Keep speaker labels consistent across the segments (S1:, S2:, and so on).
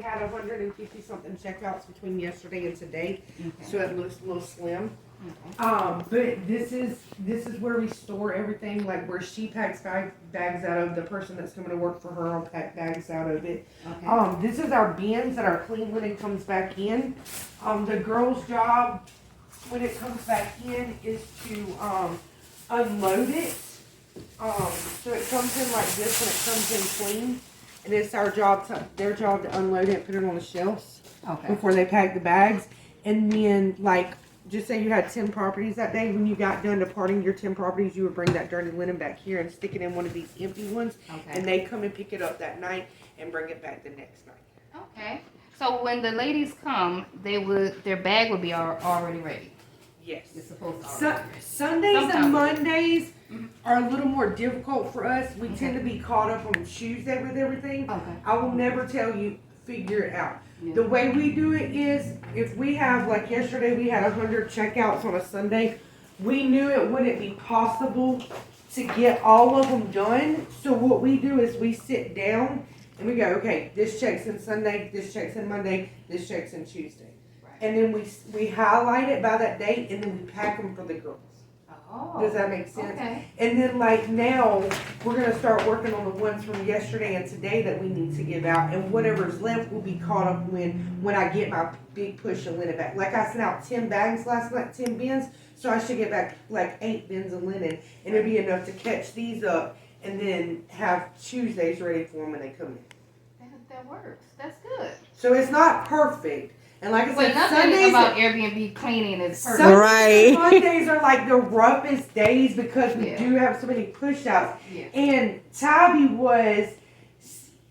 S1: had 150 something checkouts between yesterday and today, so it looks a little slim. But this is where we store everything, like where she packs bags out of. The person that's coming to work for her will pack bags out of it. This is our bins that our clean linen comes back in. The girl's job when it comes back in is to unload it. So it comes in like this and it comes in clean, and it's their job to unload it and put it on the shelves before they pack the bags. And then, like, just say you had 10 properties that day. When you got done departing your 10 properties, you would bring that dirty linen back here and stick it in one of these empty ones, and they come and pick it up that night and bring it back the next night.
S2: Okay. So when the ladies come, their bag would be already ready.
S1: Yes.
S2: It's supposed to
S1: Sundays and Mondays are a little more difficult for us. We tend to be caught up on Tuesday with everything. I will never tell you, figure it out. The way we do it is, if we have, like yesterday, we had 100 checkouts on a Sunday. We knew it wouldn't be possible to get all of them done. So what we do is we sit down and we go, okay, this checks in Sunday, this checks in Monday, this checks in Tuesday. And then we highlight it by that date, and then we pack them for the girls. Does that make sense? And then, like, now we're going to start working on the ones from yesterday and today that we need to give out, and whatever's left will be caught up when I get my big push of linen back. Like, I sent out 10 bags last night, 10 bins, so I should get back like 8 bins of linen, and it'll be enough to catch these up and then have Tuesdays ready for them when they come in.
S2: That works. That's good.
S1: So it's not perfect. And like I said,
S2: Sundays about Airbnb cleaning is perfect.
S1: Sundays and Mondays are like the roughest days because we do have so many push-outs. And Tabby was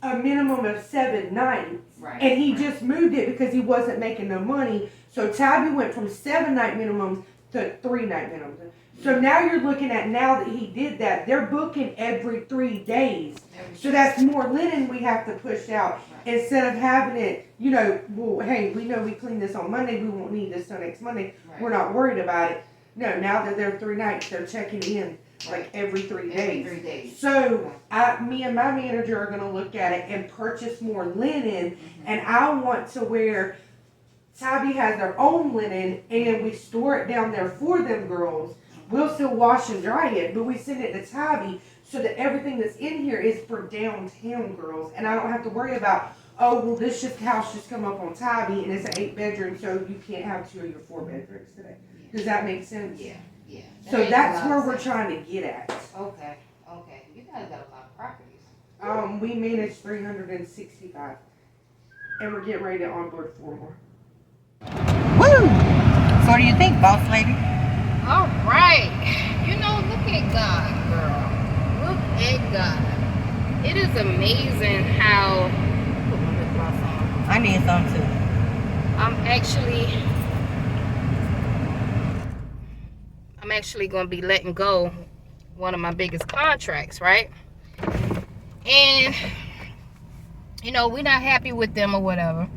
S1: a minimum of 7 nights. And he just moved it because he wasn't making no money. So Tabby went from 7-night minimums to 3-night minimums. So now you're looking at, now that he did that, they're booking every 3 days. So that's more linen we have to push out. Instead of having it, you know, well, hey, we know we clean this on Monday, we won't need this till next Monday. We're not worried about it. No, now that they're 3 nights, they're checking in like every 3 days.
S2: Every 3 days.
S1: So me and my manager are going to look at it and purchase more linen. And I want to where Tabby has their own linen and we store it down there for them girls. We'll still wash and dry it, but we send it to Tabby so that everything that's in here is for downtown girls. And I don't have to worry about, oh, well, this house just come up on Tabby and it's an 8-bedroom, so you can't have 2 of your 4 bedrooms today. Does that make sense?
S2: Yeah.
S1: So that's where we're trying to get at.
S2: Okay. You guys got a lot of properties.
S1: We manage 365. And we're getting ready to onboard 4 more.
S3: Woo! So what do you think, boss lady?
S2: All right. You know, look at God, girl. Look at God. It is amazing how... Put my lip gloss on.
S3: I need some too.
S2: I'm actually going to be letting go one of my biggest contracts, right? And, you know, we're not happy with them or whatever.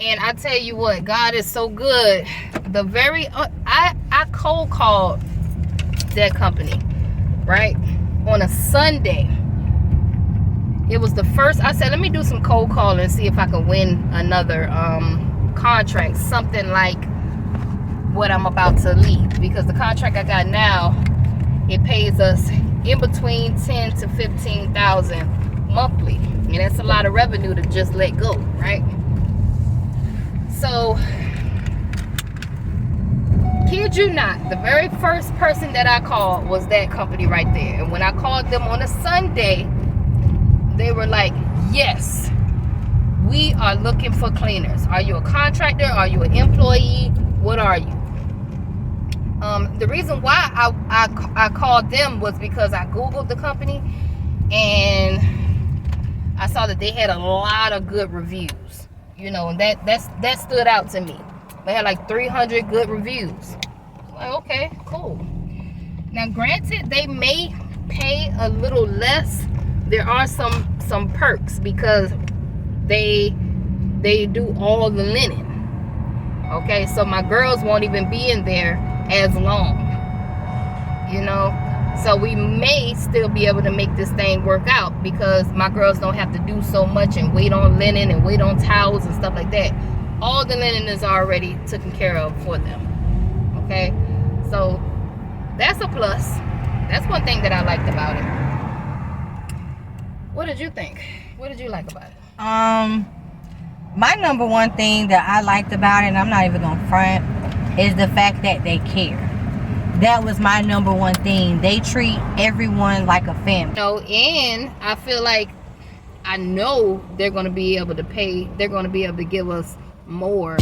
S2: And I tell you what, God is so good. I cold called that company, right? On a Sunday. It was the first, I said, let me do some cold calling and see if I can win another contract. Something like what I'm about to leave. Because the contract I got now, it pays us in between $10,000 to $15,000 monthly. And that's a lot of revenue to just let go, right? So, kid you not, the very first person that I called was that company right there. And when I called them on a Sunday, they were like, yes, we are looking for cleaners. Are you a contractor? Are you an employee? What are you? The reason why I called them was because I Googled the company and I saw that they had a lot of good reviews. You know, and that stood out to me. They had like 300 good reviews. Like, okay, cool. Now, granted, they may pay a little less. There are some perks because they do all the linen. Okay, so my girls won't even be in there as long. You know, So we may still be able to make this thing work out because my girls don't have to do so much and wait on linen and wait on towels and stuff like that. All the linen is already taken care of for them. Okay, so that's a plus. That's one thing that I liked about it. What did you think? What did you like about it?
S3: My number one thing that I liked about it, and I'm not even gonna front, is the fact that they care. That was my number one thing. They treat everyone like a family.
S2: And I feel like I know they're going to be able to pay. They're going to be able to give us more.